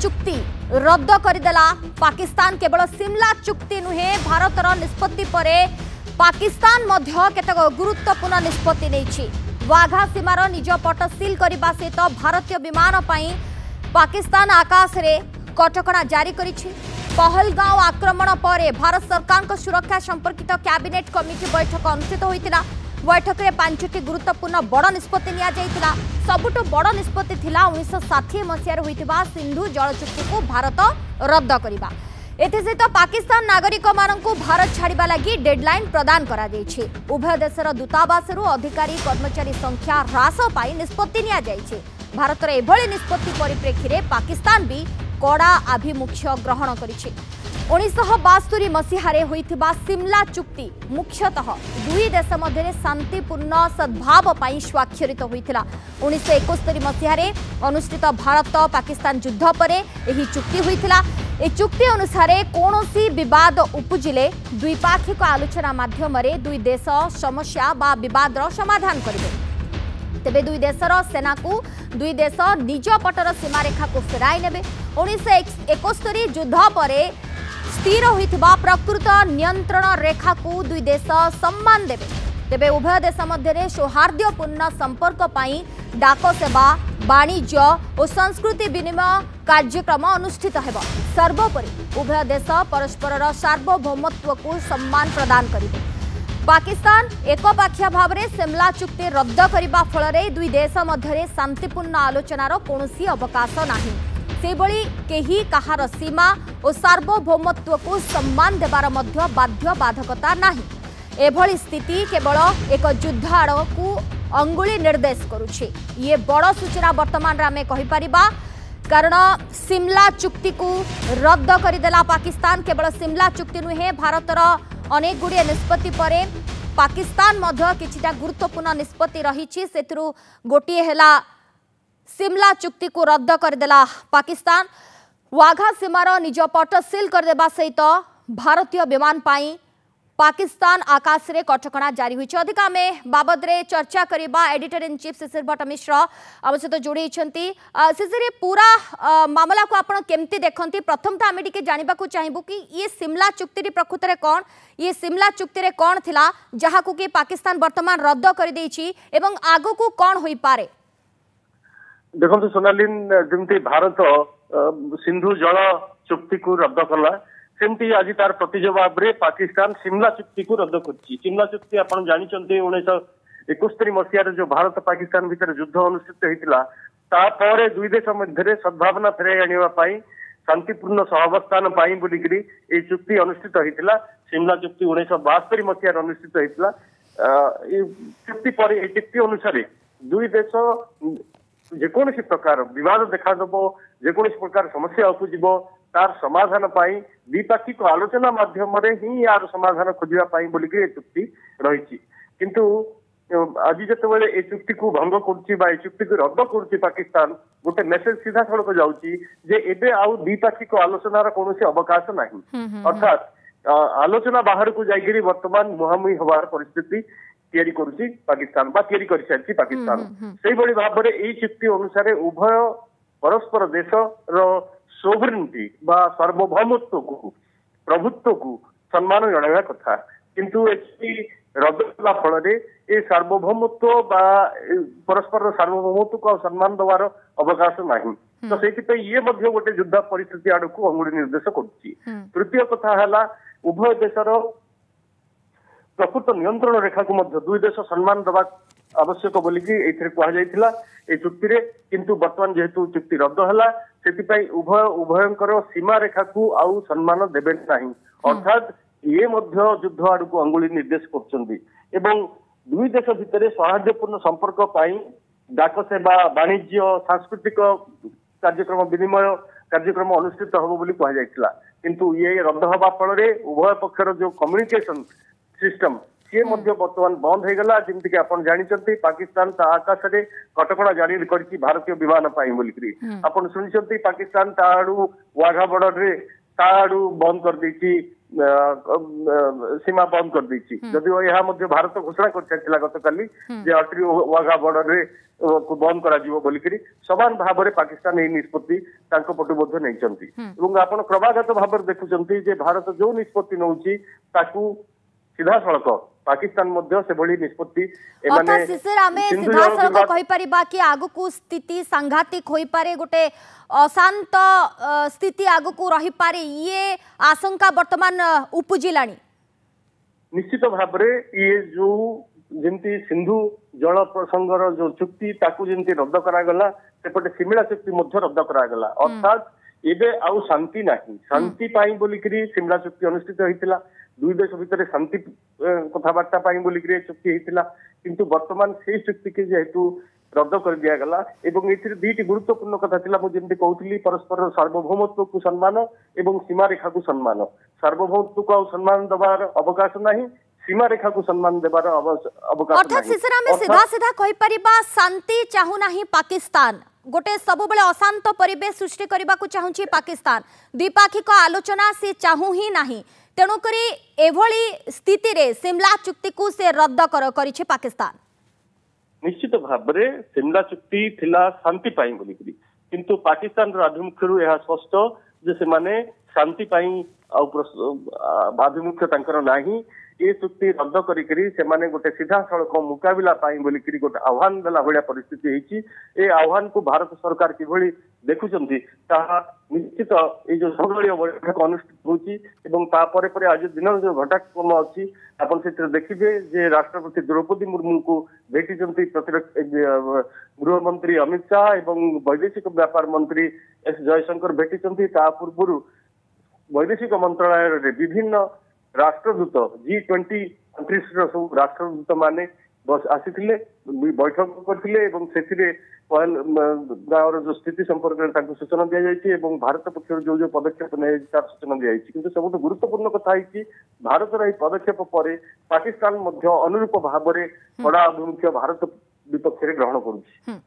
चुक्ति रद्द करदेला पाकिस्तान। केवल सिमला चुक्ति नुहे भारतर निष्पत्ति परे पाकिस्तान मध्य केतक गुरुत्वपूर्ण निष्पत्ति नहीं। वाघा सीमार निज पट सील करने सहित भारतीय विमान पर पाकिस्तान आकाश रे कटकणा जारी करिछि। पहलगांव आक्रमण पर भारत सरकार सुरक्षा संपर्कित कैबिनेट कमिटी बैठक अनुष्ठित होइतिला। बैठक में 5टी गुरुत्वपूर्ण बड़ निष्पत्ति निया जाइतिला। सबुठ बड़ निष्पत्ति थिला 1960 मसीह होइतिबा सिंधु जल चुक्ति को भारत रद्द करिबा। एसहित पाकिस्तान नागरिक मानकु भारत छाड़िबा लगी डेडलाइन प्रदान करा जाइछि। उभय देशर दूतावासरू अधिकारी कर्मचारी संख्या ह्रास पाई निष्पत्ति निया जाइछि। भारतर एभଳି निष्पत्ति परिप्रेक्षी रे पाकिस्तान भी कड़ा आभिमुख्य ग्रहण करिछि। 1972 मसीहारे होइथिबा सिमला चुक्ति मुख्यतः दुई देश मध्य शांतिपूर्ण सद्भाव पाई स्वाक्षरित होइथिला। 1971 मसीहारे अनुष्ठित भारत पाकिस्तान युद्ध परे एही चुक्ति होइथिला। ए चुक्ति अनुसार कौनसी विवाद उपजिले द्विपाक्षिक आलोचना माध्यम दुई देश समस्या बा विवादर समाधान करेंगे। तेबे दुई देशर सेना को दुई देश निज पटर सीमारेखा को फेराई नेबे। 1971 युद्ध पर स्थिर होइथिबा प्रकृत नियंत्रण रेखा को दुई देश सम्मान देबे। तेबे उभय देश मध्य सौहार्दपूर्ण संपर्क पाई डाक सेवा वाणिज्य और संस्कृति विनिमय कार्यक्रम अनुष्ठित हेब। सर्वोपरि उभय देश परस्पर सार्वभौमत्व को सम्मान प्रदान करेंगे। पाकिस्तान एकपाखिया भाव में सिमला चुक्ति रद्द करने फल दुई देश मध्य शांतिपूर्ण आलोचनार कौनसी अवकाश नाही। सेभली केही कहार सीमा और सार्वभौमत्व को सम्मान देवार मध्य बाध्य बाधकता नाही। एभली स्थिति केवल एक युद्ध आड़कू अंगुली निर्देश करुछि। ये बड़ सूचना वर्तमान आमे कहि परिबा, कारण सिमला चुक्ति को रद्द करदेला पाकिस्तान। केवल सिमला चुक्ति नुहे भारतर अनेक गुड़िए निष्पत्ति परे पाकिस्तान मध्य किछिटा गुरुत्वपूर्ण निष्पत्ति रहिछि। सेथिरु गोटिए हेला सिमला चुक्ति को रद्द करदेला पाकिस्तान। वाघा सीमार निज पट सील करदेबा सहित भारतीय विमान पाई पाकिस्तान आकाश रे कटकणा जारी होइछ। अधिक आमे बाबद रे चर्चा करिबा एडिटर इन चीफ शिशिर भट्ट मिश्र आम सहित जोड़ी छंती। शिशिर पूरा मामला को आपण केमती देखंती? प्रथम तो आमे टिके जानिबा को चाहिबु कि ये सिमला चुक्ति री प्रकृत रे कोन, ये सिमला चुक्ति रे कोन थिला जहा को कि पाकिस्तान वर्तमान रद्द कर देछि एवं आगो को कोन होई पारे? देखंतु सोनालिन, जेमती भारत सिंधु जल चुक्ति को रद्द कला सेमती आज तार प्रतिजवाब रे पाकिस्तान सिमला चुक्ति को रद्द करछि। सिमला चुक्ति आपण जानिचंती 1971 मसीह जो भारत पाकिस्तान भीतर युद्ध अनुष्ठित होइतिला तापर दुई देश मध्य सद्भावना फेराई आनिबा पाई शांतिपूर्ण सहावस्थान पाई बोलिकरी ए चुक्ति अनुष्ठित होइतिला। सिमला चुक्ति 1972 मसीह अनुष्ठित होइतिला। चुक्ति पर ए चुक्ति अनुसार दुई देश जेकोसी प्रकार विवाद देखादेव, जेकोसी प्रकार समस्या उपजिब तार समाधान पाई द्विपाक्षिक आलोचना माध्यम ही यार समाधान खोजा बोलिकी चुक्ति रही। किंतु आज जिते ए चुक्ति को भंग कर चुक्ति को रद्द कर पाकिस्तान गोटे मेसेज सीधा सड़क जाऊँगी जे एबे आउ द्विपाक्षिक आलोचनार कौन अवकाश नहीं। अर्थात आलोचना बाहर को जाकरी वर्तमान मुहांमुही हबार परिस्थिति तैयारी करुची पाकिस्तान बा तैयारी कर सारी पाकिस्तान। से भाव में यही चुक्ति अनुसार उभय परस्पर देश सोवरेनिटी बा सार्वभौमत्व को प्रभुत्व को सम्मान जणाइबा कथा। किंतु एचपी रद्द कला फल ए सार्वभौमत्व बा परस्पर सार्वभौमत्व को सम्मान देवार अवकाश नहीं। तो से ये गोटे युद्ध परिस्थिति आड़ को अंगुली निर्देश करुच्ची। तृतीय कथा है उभय देशर प्रकृत नियंत्रण रेखा को दुई देश सम्मान देवा आवश्यक बोलिकी एथिरे कहा जायतिला ए चुक्ति रे। किंतु वर्तमान जेहेतु चुक्ति रद्द हला सेतिपई उभयंकर सीमा रेखा को आउ सम्मान देबे नाही। अर्थात ये मध्य युद्ध आड़ को अंगुली निर्देश करछंदी एवं दुई देश भितर सौहार्दपूर्ण संपर्क पाई डाक सेवा वाणिज्य सांस्कृतिक कार्यक्रम विनिमय कार्यक्रम अनुष्ठित होबो बोली कहा जायतिला। किंतु ये रद्द हवा फल रे उभय पक्षर जो कम्युनिकेशन सिस्टम सी बर्तमान बंद हो गला। जमती कि आप जानते पाकिस्तान आकाश में कटकणा जारी कर भारतीय विमान बोलिकी आप शुणी पाकिस्तान ताड़ू वाघा बॉर्डर रे ताड़ू बंद कर देछि सीमा बंद कर देछि जदिओ यह मध्य भारत घोषणा कर सारिथिला गतकाली जे अटरी वाघा बॉर्डर रे को बंद करा जीवो बोलिकरी समान भाव में पाकिस्तान एही निष्पत्ति तांको पटु मध्य नैचंती एवं आपण क्रमागत भाव देखुचंती जे भारत जो निष्पत्ति नउची ताकू सीधा सड़क पाकिस्तान मध्य से बड़ी निष्पत्ति अर्थात शिशिर आमे सीधा सड़क कहि परिबा कि आगु को स्थिति सांघातिक होई पारे गोटे अशांत स्थिति आगु को रही पारे ये आशंका वर्तमान उपजिलानी निश्चित भाव में ये जो जमती सिंधु जल प्रसंगर जो चुक्ति ताकू जमती रद्द करागला सेपटे सिमिला चुक्ति मध्य रद्द करागला अर्थात एबे आउ शांति नाही शांति पाई बोलिकरी सिमला चुक्ति अनुष्ठित होइतिला दुई देश भितर शांति कथबार्ता पाई बोलिकरी चुक्ति होइतिला किंतु वर्तमान से चुक्ति के जेहेतु रद्द कर दिया गला एवं एथिरे दुईटी गुरुत्वपूर्ण कथा थिला मु जेमति कहउतली परस्पर सार्वभौमत्व को सम्मान एवं सीमा रेखा को सम्मान सार्वभौमत्व को सम्मान दबार अवकाश नाही सीमा रेखा को सम्मान देबार अवकाश अर्थात शिशिर आमे सीधा सीधा कहि परिबा शांति चाहू नाही पाकिस्तान गोटे सब बेले अशांत परिवेश सृष्टि करबा को चाहूची पाकिस्तान द्विपाक्षिक आलोचना से चाहू ही नाही तेणुकरी एभली स्थिति रे सिमला चुक्ति को से रद्द करिछि पाकिस्तान निश्चित भाव में सिमला चुक्ति थिला शांति पाई बोलिकरी किंतु पाकिस्तान आभिमुख्यरू यह स्पष्ट जे से माने शांति पाई आभिमुख्य तांकर नाही ये चुक्ति रद्द करी से माने गोटे सीधा सड़क मुकाबिला पाई बोलिकरी गोटे आह्वान देला भलिया परिस्थिति होईची ए आह्वान को भारत सरकार किभली देखुचंती ताहा निश्चित ये जो संघीय बैठक अनुष्ठित होची एवं तापर परे आज दिन जो घटनाक्रम अछि आपण से देखिबे जे राष्ट्रपति द्रौपदी मुर्मू को भेटिचंती गृह मंत्री अमित शाह एवं वैदेशिक व्यापार मंत्री एस जयशंकर भेटिचंती ता पूर्व वैदेशिक मंत्रालय विभिन्न राष्ट्रदूत G20 कंट्रीज सब राष्ट्रदूत माने बस आसीथिले बैठक करथिले एवं सेथिरे गाँव जो स्थिति संपर्क में सूचना दि जाइए एवं भारत पक्ष जो जो पदक्षेप नहीं तार सूचना दी जाइए किंतु सब गुरुत्वपूर्ण कथा है भारत पदक्षेप पर पाकिस्तान अनुरूप भाव में कड़ा अभिमुख्य भारत विपक्ष ग्रहण करुच्ची।